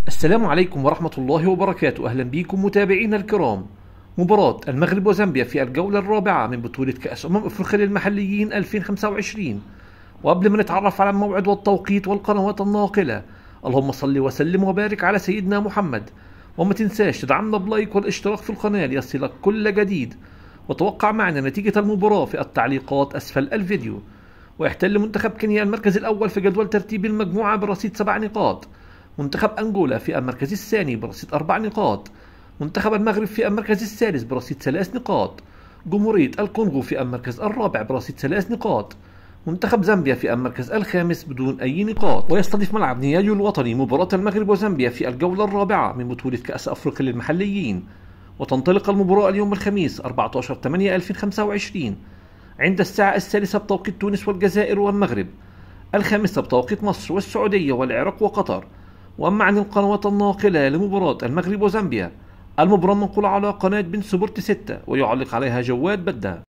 السلام عليكم ورحمة الله وبركاته. أهلا بكم متابعينا الكرام. مباراة المغرب وزامبيا في الجولة الرابعة من بطولة كأس أفريقيا للمحليين 2025. وقبل ما نتعرف على الموعد والتوقيت والقنوات الناقلة، اللهم صل وسلم وبارك على سيدنا محمد. وما تنساش تدعمنا بلايك والاشتراك في القناة ليصلك كل جديد، وتوقع معنا نتيجة المباراة في التعليقات أسفل الفيديو. ويحتل منتخب كينيا المركز الأول في جدول ترتيب المجموعة برصيد 7 نقاط. منتخب أنغولا في المركز الثاني برصيد 4 نقاط. منتخب المغرب في المركز الثالث برصيد 3 نقاط. جمهورية الكونغو في المركز الرابع برصيد 3 نقاط. منتخب زامبيا في المركز الخامس بدون أي نقاط. ويستضيف ملعب نيايو الوطني مباراة المغرب وزامبيا في الجولة الرابعة من بطولة كأس أفريقيا للمحليين. وتنطلق المباراة اليوم الخميس 14/8/2025 عند الساعة 3 بتوقيت تونس والجزائر والمغرب، 5 بتوقيت مصر والسعودية والعراق وقطر. وأما عن القنوات الناقلة لمباراة المغرب وزامبيا، المباراة منقولة على قناة بن سبورت 6 ويعلق عليها جواد بدة.